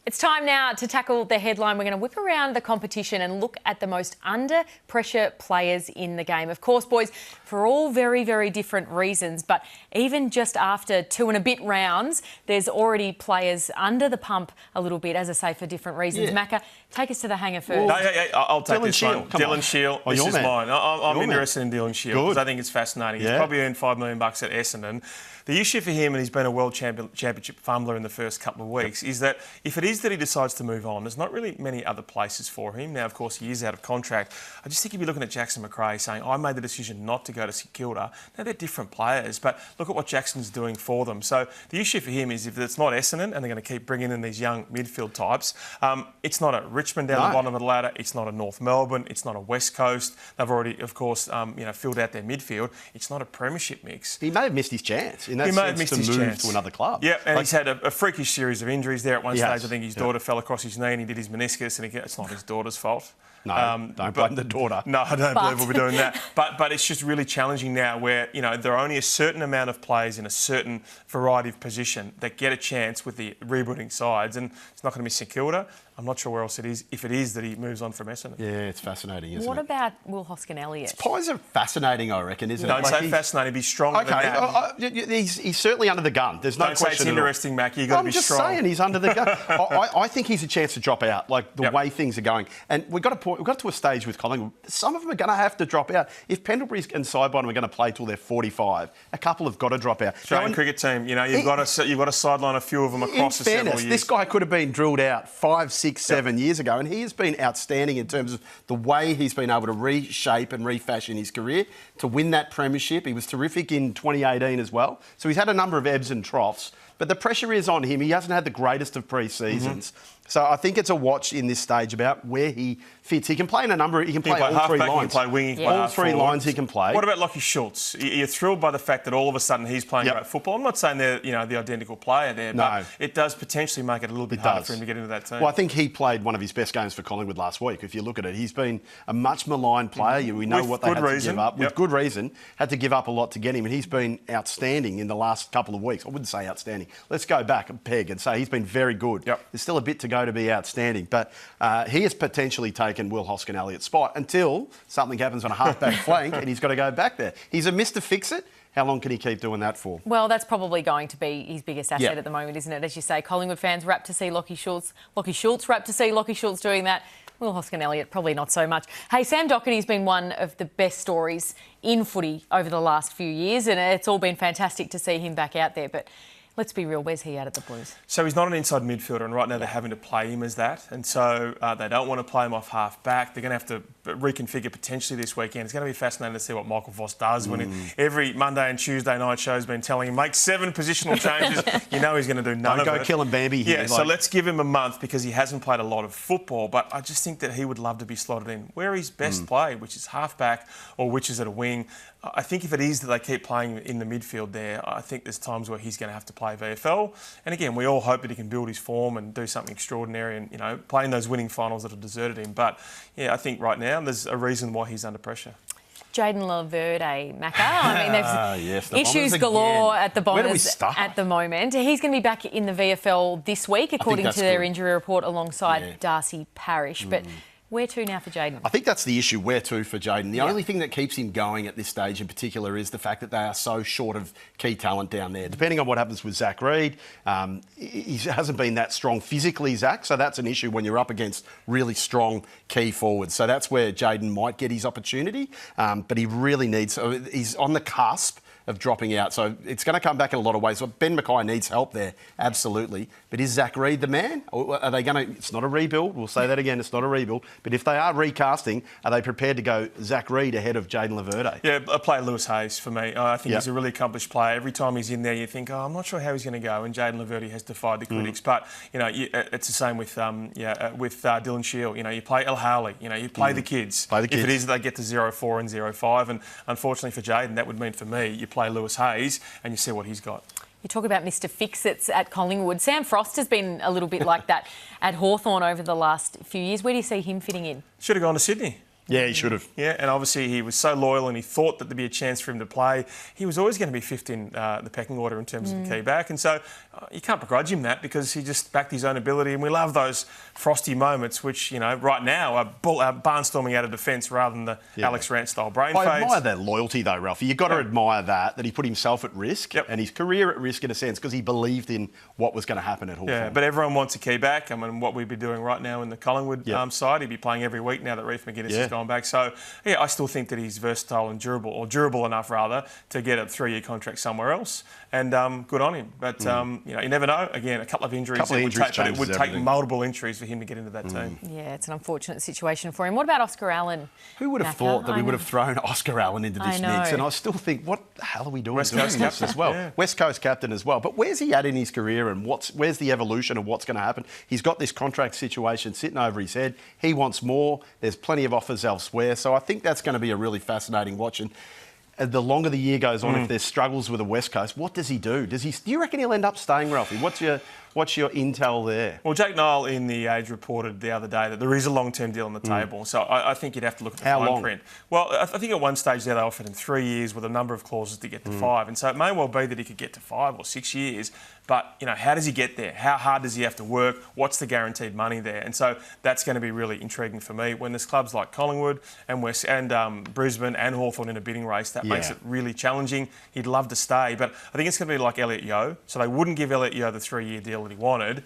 It's time now to tackle the headline. We're going to whip around the competition and look at the most under-pressure players in the game. Of course, boys, for all very, very different reasons, but even just after 2 and a bit rounds, there's already players under the pump a little bit, as I say, for different reasons. Yeah. Macca, take us to the hanger first. No, I'll take Dylan this Shield, one. come on. Dylan Shield, Oh, this your is man. mine. I'm Your interested in Dylan Shield because I think it's fascinating. Yeah. He's probably earned $5 million at Essendon. The issue for him, and he's been a world championship fumbler in the first couple of weeks, is that if it is that he decides to move on, there's not really many other places for him. Now, of course, he is out of contract. I just think if you're looking at Jackson Macrae saying, I made the decision not to go to St Kilda, now they're different players, but look at what Jackson's doing for them. So the issue for him is if it's not Essendon and they're going to keep bringing in these young midfield types, it's not a Richmond down the bottom of the ladder, it's not a North Melbourne, it's not a West Coast. They've already, of course, filled out their midfield. It's not a premiership mix. He may have missed his chance in that He may have missed his move chance to another club. Yeah, and he's had a freakish series of injuries there. At one stage, I has. think his daughter fell across his knee and he did his meniscus, and it's not his daughter's fault. No, don't blame the daughter. No, I don't believe we'll be doing that. But it's just really challenging now where, there are only a certain amount of players in a certain variety of position that get a chance with the rebuilding sides, and it's not going to be St Kilda. I'm not sure where else it is, if it is that he moves on from Essendon. Yeah, it's fascinating, isn't it? What about Will Hoskin-Elliott? Pies are fascinating, I reckon, isn't it? Don't say fascinating, be stronger than that. Okay, he's certainly under the gun. There's no Don't question. say it's interesting, Mackie. You've got to be strong. I'm just saying he's under the gun. I think he's a chance to drop out, like the way things are going. And we've got to a stage with Collingwood. Some of them are going to have to drop out. If Pendlebury and Sidebottom are going to play till they're 45, a couple have got to drop out. Australian cricket team, you've got to sideline a few of them across the several years. This guy could have been drilled out 5, 6, 7 years ago, and he has been outstanding in terms of the way he's been able to reshape and refashion his career to win that premiership. He was terrific in 2018 as well. So he's had a number of ebbs and troughs, but the pressure is on him. He hasn't had the greatest of pre-seasons. So I think it's a watch in this stage about where he fits. He can play in a number. He can play all three lines. He can play wing. He can play all three lines he can play. What about Lachie Schultz? You're thrilled by the fact that all of a sudden he's playing great football. I'm not saying they're the identical player there, but it does potentially make it a little bit harder for him to get into that team. Well, I think he played one of his best games for Collingwood last week. If you look at it, he's been a much maligned player. We know with what they had to give up with good reason. Had to give up a lot to get him, and he's been outstanding in the last couple of weeks. I wouldn't say outstanding. Let's go back a peg and say he's been very good. There's still a bit to go to be outstanding. But he has potentially taken Will Hoskin-Elliott's spot until something happens on a half-back flank and he's got to go back there. He's a Mr. Fix-It. How long can he keep doing that for? Well, that's probably going to be his biggest asset at the moment, isn't it? As you say, Collingwood fans rapt to see Lachie Schultz. Lachie Schultz rapt to see Lachie Schultz doing that. Will Hoskin-Elliott, probably not so much. Hey, Sam Docherty's been one of the best stories in footy over the last few years, and it's all been fantastic to see him back out there. But let's be real, where's he at the Blues? So he's not an inside midfielder, and right now they're having to play him as that. And so they don't want to play him off half-back. They're going to have to reconfigure potentially this weekend. It's going to be fascinating to see what Michael Voss does when every Monday and Tuesday night show's been telling him, make 7 positional changes. He's going to do none of it. Don't go killing Bambi here. Yeah, so let's give him a month because he hasn't played a lot of football, but I just think that he would love to be slotted in where he's best played, which is half-back or which is at a wing. I think if it is that they keep playing in the midfield there, I think there's times where he's going to have to play VFL. And again, we all hope that he can build his form and do something extraordinary and, play in those winning finals that have deserted him. But, I think right now there's a reason why he's under pressure. Jayden Laverde, Macca. I mean, there's issues galore at the Bombers at the moment. He's going to be back in the VFL this week, according to their injury report, alongside Darcy Parish. But where to now for Jayden? I think that's the issue, where to for Jayden. The only thing that keeps him going at this stage in particular is the fact that they are so short of key talent down there. Depending on what happens with Zach Reid, he hasn't been that strong physically, Zach, so that's an issue when you're up against really strong key forwards. So that's where Jayden might get his opportunity, but he really needs... he's on the cusp of dropping out. So it's going to come back in a lot of ways. So Ben Mackay needs help there, absolutely. But is Zach Reid the man? Or are they going to... It's not a rebuild. We'll say that again. It's not a rebuild. But if they are recasting, are they prepared to go Zach Reid ahead of Jayden Laverde? Yeah, I play Lewis Hayes for me. I think he's a really accomplished player. Every time he's in there, you think, I'm not sure how he's going to go. And Jayden Laverde has defied the critics. But, it's the same with Dylan Shield. You play El Howley. You play the kids. If it is that they get to 0-4 and 0-5. And unfortunately for Jayden, that would mean for me, you play Lewis Hayes and you see what he's got. You talk about Mr. Fix-Its at Collingwood. Sam Frost has been a little bit like that at Hawthorn over the last few years. Where do you see him fitting in? Should have gone to Sydney. Yeah, he should have. Yeah, and obviously he was so loyal and he thought that there'd be a chance for him to play. He was always going to be fifth in the pecking order in terms of the key back. And so you can't begrudge him that because he just backed his own ability. And we love those frosty moments, which, you know, right now are barnstorming out of defence rather than the Alex Rant style brain fades. I admire that loyalty though, Ralphie. You've got to admire that he put himself at risk and his career at risk in a sense because he believed in what was going to happen at Hawthorn. Yeah, but everyone wants a key back. I mean, what we'd be doing right now in the Collingwood side, he'd be playing every week now that Reece McGuinness has gone back. So, yeah, I still think that he's versatile and durable enough, rather, to get a 3-year contract somewhere else. And good on him. But, you know, you never know. Again, a couple of injuries. It would take multiple injuries for him to get into that team. Yeah, it's an unfortunate situation for him. What about Oscar Allen? Who would have thought that we would have thrown Oscar Allen into this mix? And I still think, what the hell are we doing? West Coast captain as well. Yeah. West Coast captain as well. But where's he at in his career and where's the evolution of what's going to happen? He's got this contract situation sitting over his head. He wants more. There's plenty of offers elsewhere. So I think that's going to be a really fascinating watch. And the longer the year goes on, if there's struggles with the West Coast, what does he do? Do you reckon he'll end up staying, Ralphie? What's your intel there? Well, Jake Niall in The Age reported the other day that there is a long-term deal on the table. So I think you'd have to look at the fine print. Well, I think at one stage there they offered him 3 years with a number of clauses to get to 5. And so it may well be that he could get to 5 or 6 years. But, you know, how does he get there? How hard does he have to work? What's the guaranteed money there? And so that's going to be really intriguing for me. When there's clubs like Collingwood and Brisbane and Hawthorn in a bidding race, that makes it really challenging. He'd love to stay. But I think it's going to be like Elliot Yeo. So they wouldn't give Elliot Yeo the 3-year deal that he wanted.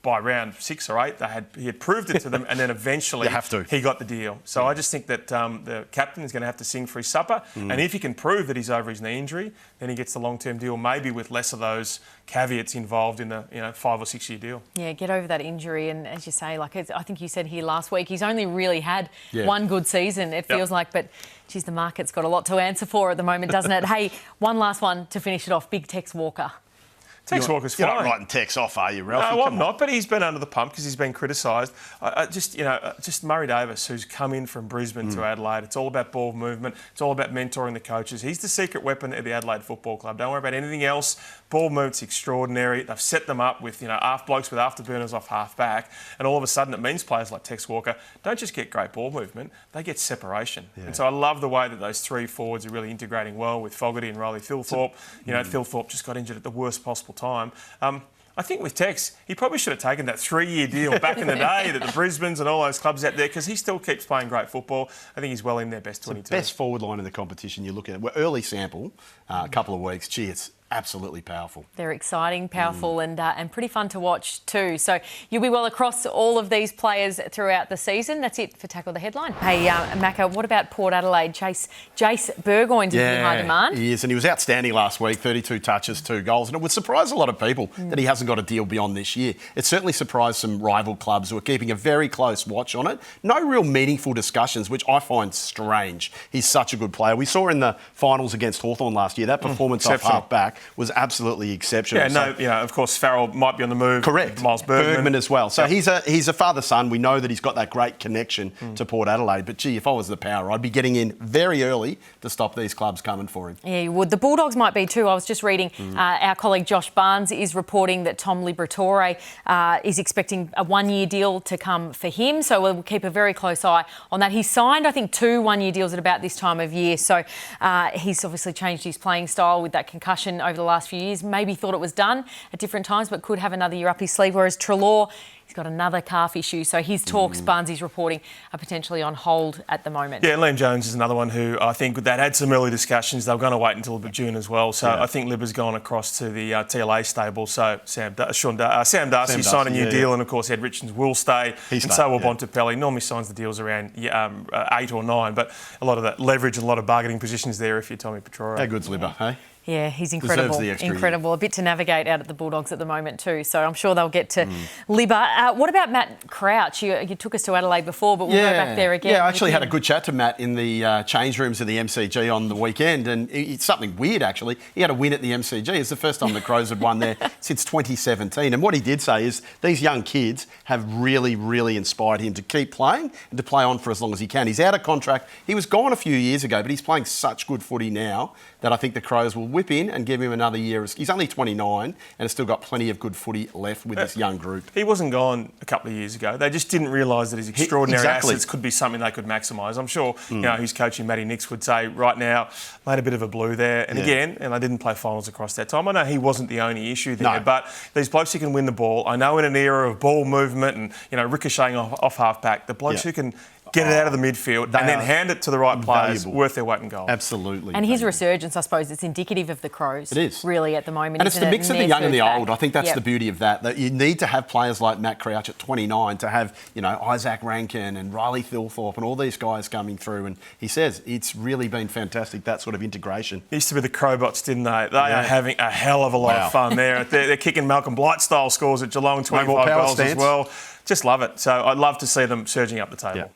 By round 6 or 8, he had proved it to them, and then eventually he got the deal. So I just think that the captain is going to have to sing for his supper, and if he can prove that he's over his knee injury, then he gets the long-term deal, maybe with less of those caveats involved in the 5 or 6 year deal. Yeah, get over that injury, and as you say, like I think you said here last week, he's only really had one good season. It feels like, but geez, the market's got a lot to answer for at the moment, doesn't it? Hey, one last one to finish it off. Big Tex Walker. Tex Walker's fine. You're not writing Tex off, are you, Ralph? No, I'm not, but he's been under the pump because he's been criticised. Just Murray Davis, who's come in from Brisbane to Adelaide. It's all about ball movement. It's all about mentoring the coaches. He's the secret weapon at the Adelaide Football Club. Don't worry about anything else. Ball movement's extraordinary. They've set them up with, blokes with afterburners off half back, and all of a sudden it means players like Tex Walker don't just get great ball movement, they get separation. Yeah. And so I love the way that those 3 forwards are really integrating well with Fogarty and Riley Thilthorpe. Thilthorpe just got injured at the worst possible time. I think with Tex, he probably should have taken that 3-year deal back in the day that the Brisbanes and all those clubs out there, because he still keeps playing great football. I think he's well in their best 22. The best forward line in the competition you look at. Well, early sample, a couple of weeks. Gee, it's absolutely powerful. They're exciting, powerful and pretty fun to watch too. So you'll be well across all of these players throughout the season. That's it for Tackle the Headline. Hey, Macca, what about Port Adelaide? Jace Burgoyne's in high demand. He is, and he was outstanding last week, 32 touches, 2 goals, and it would surprise a lot of people that he hasn't got a deal beyond this year. It certainly surprised some rival clubs who are keeping a very close watch on it. No real meaningful discussions, which I find strange. He's such a good player. We saw in the finals against Hawthorn last year, that performance off half-back was absolutely exceptional. Yeah, of course, Farrell might be on the move. Correct. Miles Bergman as well. So he's a father-son. We know that he's got that great connection to Port Adelaide. But, gee, if I was the power, I'd be getting in very early to stop these clubs coming for him. Yeah, you would. The Bulldogs might be too. I was just reading our colleague Josh Barnes is reporting that Tom Liberatore is expecting a 1-year deal to come for him. So we'll keep a very close eye on that. He's signed, I think, 2 1-year deals at about this time of year. So he's obviously changed his playing style with that concussion over the last few years. Maybe thought it was done at different times, but could have another year up his sleeve. Whereas Treloar, he's got another calf issue. So his talks, Barnsley's reporting, are potentially on hold at the moment. Yeah, Liam Jones is another one who I think that had some early discussions. They were going to wait until June as well. So I think Libba's gone across to the TLA stable. So Sam Darcy signed a new deal, and of course Ed Richards will stay. So will Bontempelli. Normally signs the deals around 8 or 9, but a lot of that leverage and a lot of bargaining positions there if you're Tommy Petroro. How good's Libba, hey? Yeah, he's incredible. Incredible. A bit to navigate out at the Bulldogs at the moment too. So I'm sure they'll get to Libba. What about Matt Crouch? You took us to Adelaide before, but we'll go back there again. Yeah, I actually had a good chat to Matt in the change rooms of the MCG on the weekend, and it's something weird actually. He had a win at the MCG. It's the first time the Crows had won there since 2017. And what he did say is these young kids have really, really inspired him to keep playing and to play on for as long as he can. He's out of contract. He was gone a few years ago, but he's playing such good footy now that I think the Crows will whip in and give him another year. He's only 29 and has still got plenty of good footy left with this young group. He wasn't gone a couple of years ago. They just didn't realise that his extraordinary assets could be something they could maximise. I'm sure his coaching Matty Nix would say right now, made a bit of a blue there. And again, and they didn't play finals across that time. I know he wasn't the only issue there, but these blokes who can win the ball. I know in an era of ball movement and ricocheting off half-back, the blokes who can get it out of the midfield and then hand it to the right players, worth their weight in gold. Absolutely. And his resurgence, I suppose, it's indicative of the Crows. It is. Really, at the moment. And it's the mix of the young and the old. I think that's the beauty of that you need to have players like Matt Crouch at 29 to have, Isaac Rankin and Riley Thilthorpe and all these guys coming through. And he says it's really been fantastic, that sort of integration. Used to be the Crowbots, didn't they? They are having a hell of a lot of fun there. They're kicking Malcolm Blight-style scores at Geelong, 25 goals as well. Just love it. So I'd love to see them surging up the table.